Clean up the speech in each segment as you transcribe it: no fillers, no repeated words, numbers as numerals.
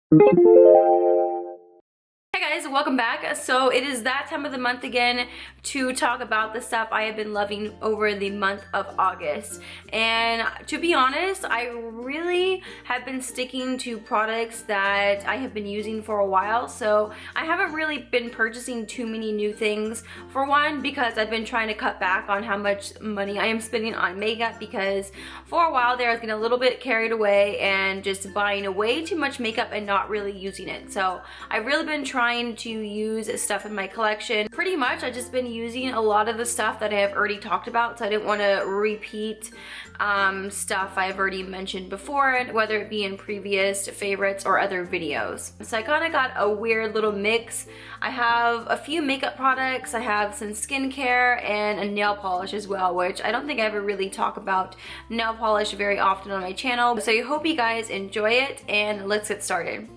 Hey guys, welcome back. So it is that time of the month again to talk about the stuff I have been loving over the month of August. And to be honest, I really have been sticking to products that I have been using for a while. So I haven't really been purchasing too many new things. For one, because I've been trying to cut back on how much money I am spending on makeup, because for a while there I was getting a little bit carried away and just buying way too much makeup and not really using it. So I've really been trying to use stuff in my collection. Pretty much I've just been using a lot of the stuff that I have already talked about, so I didn't want to repeat stuff I've already mentioned before, whether it be in previous favorites or other videos. So I kind of got a weird little mix. I have a few makeup products, I have some skincare, and a nail polish as well, which I don't think I ever really talk about nail polish very often on my channel. So I hope you guys enjoy it, and let's get started.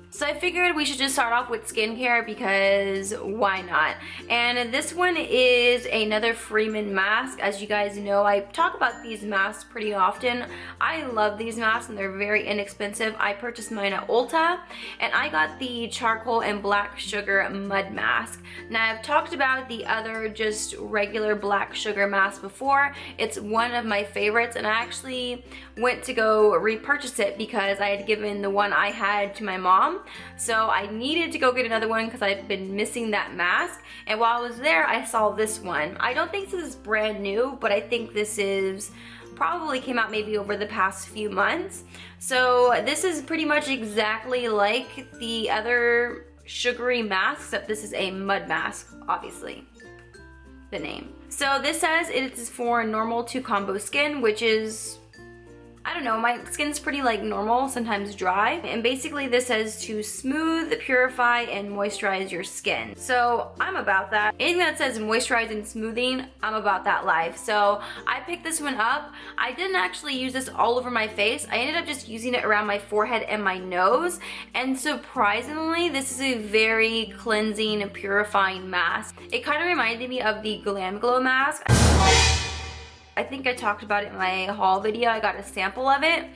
So I figured we should just start off with skincare because why not? And this one is another Freeman mask. As you guys know, I talk about these masks pretty often. I love these masks and they're very inexpensive. I purchased mine at Ulta and I got the charcoal and black sugar mud mask. Now I've talked about the other just regular black sugar mask before. It's one of my favorites and I actually went to go repurchase it because I had given the one I had to my mom. So I needed to go get another one because I've been missing that mask. And while I was there, I saw this one. I don't think this is brand new, but I think this is probably came out maybe over the past few months. So this is pretty much exactly like the other sugary mask, except this is a mud mask, obviously, the name. So this says it is for normal to combo skin, which is, I don't know, my skin's pretty like normal, sometimes dry. And basically this says to smooth, purify, and moisturize your skin. So I'm about that. Anything that says moisturize and smoothing, I'm about that life. So I picked this one up. I didn't actually use this all over my face. I ended up just using it around my forehead and my nose. And surprisingly, this is a very cleansing and purifying mask. It kind of reminded me of the GlamGlow mask. I think I talked about it in my haul video. I got a sample of it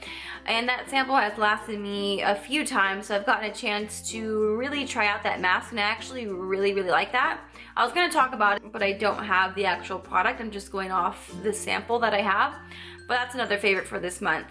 and that sample has lasted me a few times, so I've gotten a chance to really try out that mask and I actually really like that. I was going to talk about it, but I don't have the actual product. I'm just going off the sample that I have, but that's another favorite for this month.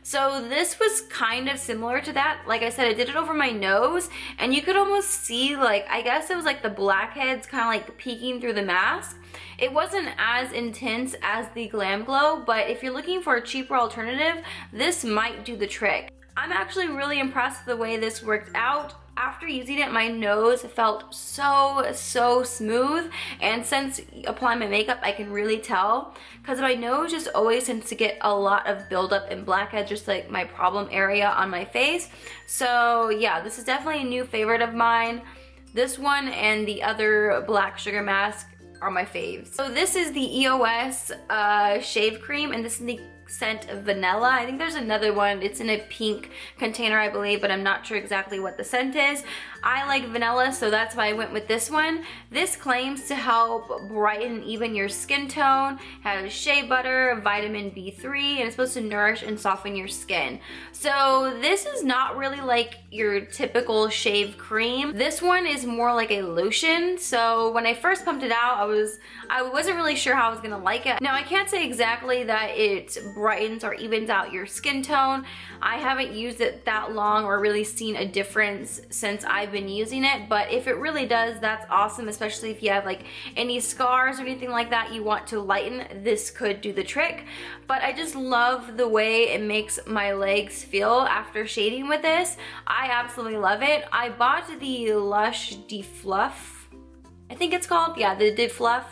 So this was kind of similar to that. Like I said, I did it over my nose and you could almost see, like, I guess it was like the blackheads kind of like peeking through the mask. It wasn't as intense as the GlamGlow, but if you're looking for a cheaper alternative, this might do the trick. I'm actually really impressed with the way this worked out. After using it, my nose felt so smooth, and since applying my makeup, I can really tell because my nose just always tends to get a lot of buildup and blackheads, just like my problem area on my face. So yeah, this is definitely a new favorite of mine. This one and the other black sugar mask are my faves. So this is the EOS shave cream, and this is the scent of vanilla. I think there's another one. It's in a pink container, I believe, but I'm not sure exactly what the scent is. I like vanilla, so that's why I went with this one. This claims to help brighten and even your skin tone, has shea butter, vitamin B3, and it's supposed to nourish and soften your skin. So this is not really like your typical shave cream. This one is more like a lotion. So when I first pumped it out, I wasn't really sure how I was gonna like it. Now I can't say exactly that it brightens or evens out your skin tone. I haven't used it that long or really seen a difference since I've been using it, but if it really does, that's awesome, especially if you have like any scars or anything like that you want to lighten. This could do the trick. But I just love the way it makes my legs feel after shaving with this. I absolutely love it. I bought the Lush Defluff, I think it's called, yeah, the Defluff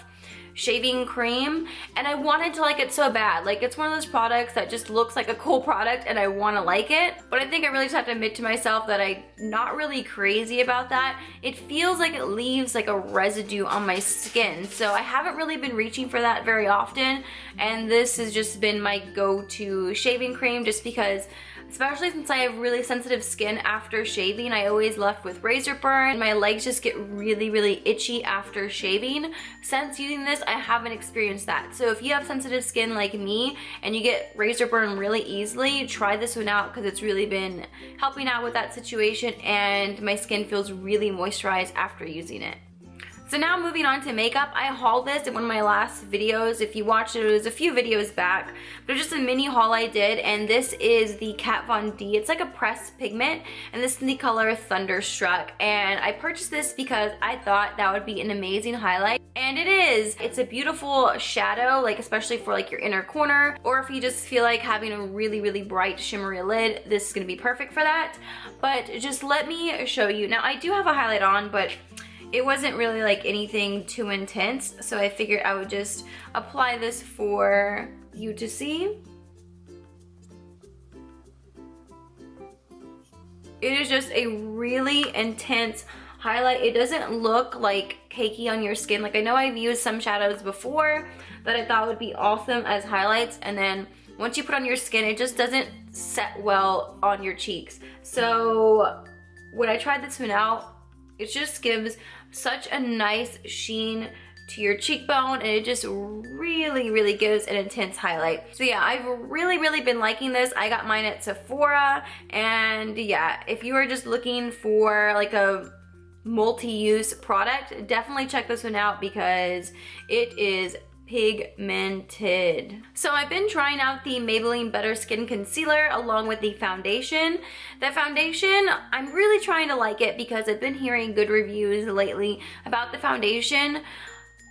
shaving cream, and I wanted to like it so bad. Like, it's one of those products that just looks like a cool product and I want to like it, but I think I really just have to admit to myself that I'm not really crazy about that. It feels like it leaves like a residue on my skin, so I haven't really been reaching for that very often, and this has just been my go-to shaving cream just because, especially since I have really sensitive skin after shaving, I always left with razor burn. My legs just get really itchy after shaving. Since using this, this, I haven't experienced that. So if you have sensitive skin like me and you get razor burn really easily, try this one out because it's really been helping out with that situation, and my skin feels really moisturized after using it. So now moving on to makeup, I hauled this in one of my last videos. If you watched it, it was a few videos back, but it was just a mini haul I did, and this is the Kat Von D. It's like a pressed pigment, and this is in the color Thunderstuck, and I purchased this because I thought that would be an amazing highlight, and it is. It's a beautiful shadow, like especially for like your inner corner, or if you just feel like having a really, really bright shimmery lid, this is gonna be perfect for that. But just let me show you. Now I do have a highlight on, but it wasn't really like anything too intense, so I figured I would just apply this for you to see. It is just a really intense highlight. It doesn't look like cakey on your skin. Like I know I've used some shadows before that I thought would be awesome as highlights, and then once you put on your skin, it just doesn't set well on your cheeks. So when I tried this one out, it just gives such a nice sheen to your cheekbone, and it just really, really gives an intense highlight. So yeah, I've really, really been liking this. I got mine at Sephora, and yeah, if you are just looking for like a multi-use product, definitely check this one out because it is pigmented. So I've been trying out the Maybelline Better Skin Concealer along with the foundation. The foundation, I'm really trying to like it because I've been hearing good reviews lately about the foundation.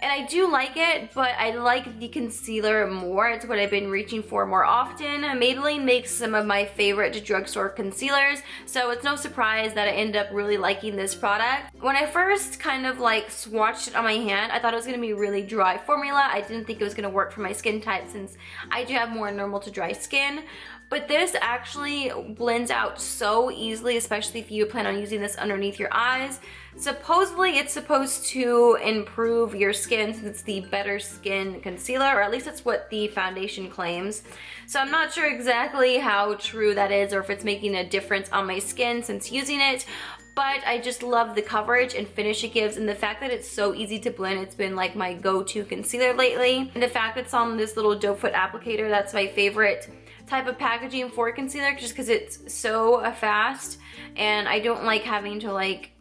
And I do like it, but I like the concealer more. It's what I've been reaching for more often. Maybelline makes some of my favorite drugstore concealers, so it's no surprise that I ended up really liking this product. When I first kind of like swatched it on my hand, I thought it was gonna be really dry formula. I didn't think it was gonna work for my skin type since I do have more normal to dry skin. But this actually blends out so easily, especially if you plan on using this underneath your eyes. Supposedly it's supposed to improve your skin since it's the Better Skin Concealer, or at least that's what the foundation claims. So I'm not sure exactly how true that is or if it's making a difference on my skin since using it, but I just love the coverage and finish it gives, and the fact that it's so easy to blend. It's been like my go-to concealer lately, and the fact that it's on this little doe foot applicator, that's my favorite type of packaging for concealer just because it's so fast, and I don't like having to like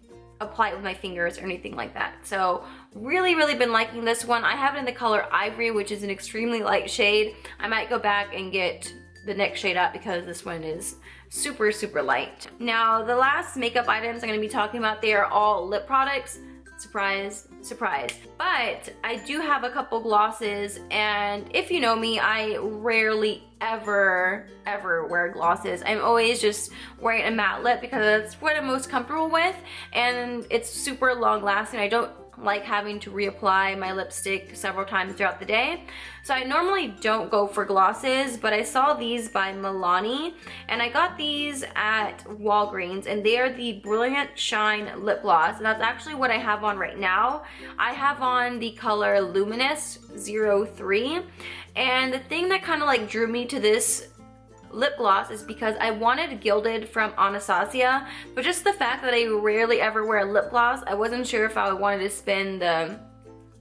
apply it with my fingers or anything like that. So really, really been liking this one. I have it in the color Ivory, which is an extremely light shade. I might go back and get the next shade up because this one is super, super light. Now, the last makeup items I'm gonna be talking about, they are all lip products. Surprise, surprise. But I do have a couple glosses, and if you know me, I rarely ever wear glosses. I'm always just wearing a matte lip because that's what I'm most comfortable with, and it's super long lasting. I don't like having to reapply my lipstick several times throughout the day. So I normally don't go for glosses, but I saw these by Milani, and I got these at Walgreens, and they are the Brilliant Shine Lip Gloss, and that's actually what I have on right now. I have on the color Luminous 03, and the thing that kind of like drew me to this lip gloss is because I wanted Gilded from Anastasia, but just the fact that I rarely ever wear a lip gloss, I wasn't sure if I wanted to spend the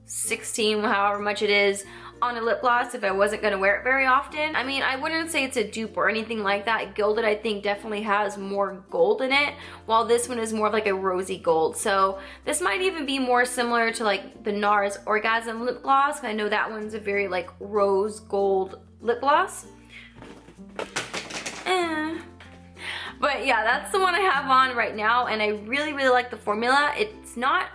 16, however much it is, on a lip gloss if I wasn't going to wear it very often. I mean, I wouldn't say it's a dupe or anything like that. Gilded, I think, definitely has more gold in it, while this one is more of like a rosy gold. So this might even be more similar to like the NARS Orgasm lip gloss. I know that one's a very like rose gold lip gloss. But yeah, that's the one I have on right now, and I really, really like the formula. It's not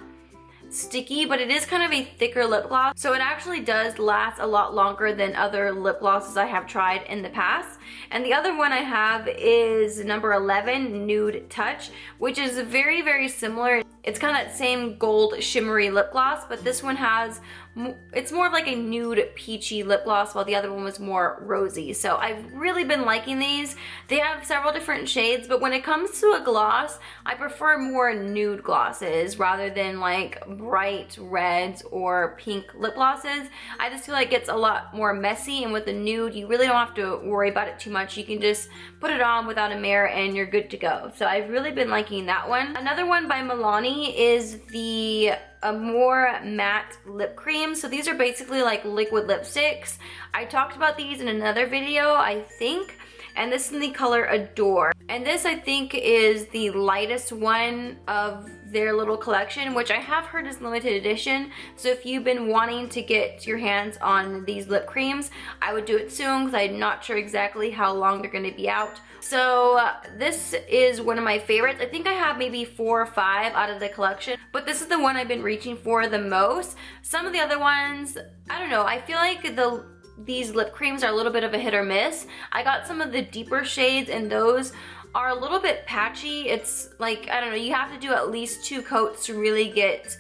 sticky, but it is kind of a thicker lip gloss, so it actually does last a lot longer than other lip glosses I have tried in the past. And the other one I have is number 11, Nude Touch, which is very, very similar. It's kind of that same gold shimmery lip gloss, but this one has, it's more of like a nude peachy lip gloss, while the other one was more rosy. So I've really been liking these. They have several different shades, but when it comes to a gloss, I prefer more nude glosses rather than like bright reds or pink lip glosses. I just feel like it's a lot more messy, and with the nude, you really don't have to worry about it too much. You can just put it on without a mirror and you're good to go. So I've really been liking that one. Another one by Milani is the a more matte lip cream. So these are basically like liquid lipsticks. I talked about these in another video, I think. And this is in the color Adore. And this, I think, is the lightest one of their little collection, which I have heard is limited edition. So if you've been wanting to get your hands on these lip creams, I would do it soon because I'm not sure exactly how long they're going to be out. So this is one of my favorites. I think I have maybe 4 or 5 out of the collection, but this is the one I've been reaching for the most. Some of the other ones, I don't know, I feel like these lip creams are a little bit of a hit or miss. I got some of the deeper shades and those are a little bit patchy. It's like, I don't know, you have to do at least 2 coats to really get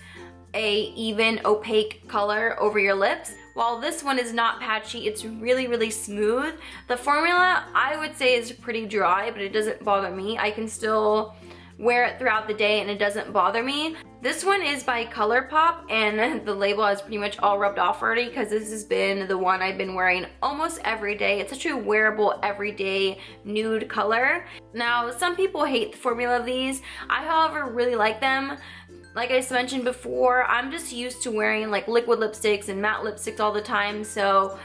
a even opaque color over your lips. While this one is not patchy, it's really, really smooth. The formula, I would say, is pretty dry, but it doesn't bother me. I can still wear it throughout the day and it doesn't bother me. This one is by ColourPop and the label is pretty much all rubbed off already because this has been the one I've been wearing almost every day. It's such a wearable everyday nude color. Now, some people hate the formula of these. I, however, really like them. Like I mentioned before, I'm just used to wearing like liquid lipsticks and matte lipsticks all the time, so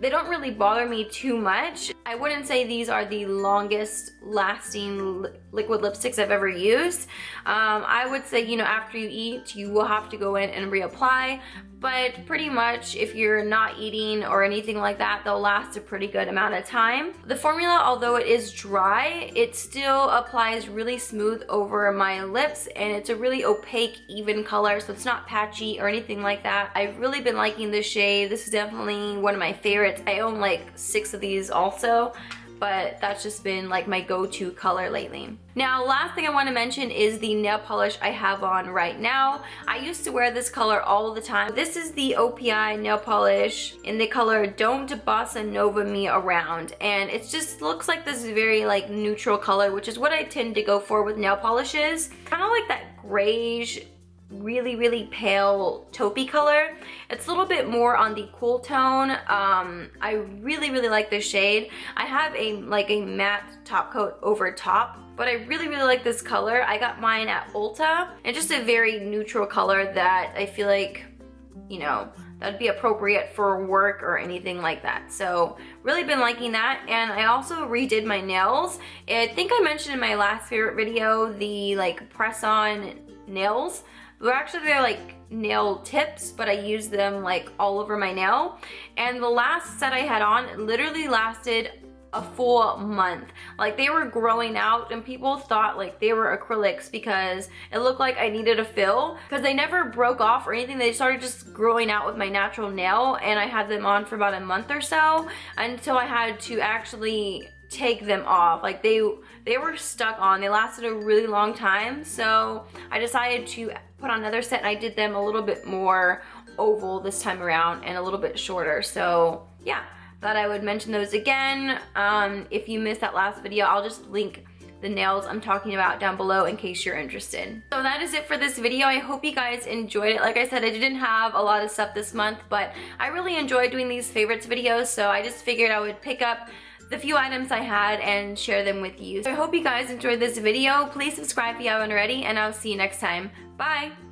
they don't really bother me too much. I wouldn't say these are the longest lasting liquid lipsticks I've ever used. I would say, you know, after you eat, you will have to go in and reapply, but pretty much if you're not eating or anything like that, they'll last a pretty good amount of time. The formula, although it is dry, it still applies really smooth over my lips and it's a really opaque, even color, so it's not patchy or anything like that. I've really been liking this shade. This is definitely one of my favorites. I own like 6 of these also, but that's just been like my go-to color lately. Now, last thing I want to mention is the nail polish I have on right now. I used to wear this color all the time. This is the OPI nail polish in the color Don't Bossa Nova Me Around, and it just looks like this very like neutral color, which is what I tend to go for with nail polishes. Kind of like that grayish, really, really pale taupey color. It's a little bit more on the cool tone. I really, really like this shade. I have a matte top coat over top, but I really, really like this color. I got mine at Ulta, and just a very neutral color that I feel like, you know, that'd be appropriate for work or anything like that. So really been liking that. And I also redid my nails. I think I mentioned in my last favorite video the like press-on nails. Well, actually they're like nail tips, but I use them like all over my nail. And the last set I had on literally lasted a full month. Like, they were growing out and people thought like they were acrylics because it looked like I needed a fill, because they never broke off or anything. They started just growing out with my natural nail, and I had them on for about a month or so until I had to actually take them off. Like, they were stuck on. They lasted a really long time, so I decided to put on another set, and I did them a little bit more oval this time around and a little bit shorter. So yeah, thought I would mention those again. If you missed that last video, I'll just link the nails I'm talking about down below in case you're interested. So that is it for this video. I hope you guys enjoyed it. Like I said, I didn't have a lot of stuff this month, but I really enjoyed doing these favorites videos, so I just figured I would pick up the few items I had and share them with you. So I hope you guys enjoyed this video. Please subscribe if you haven't already, and I'll see you next time. Bye!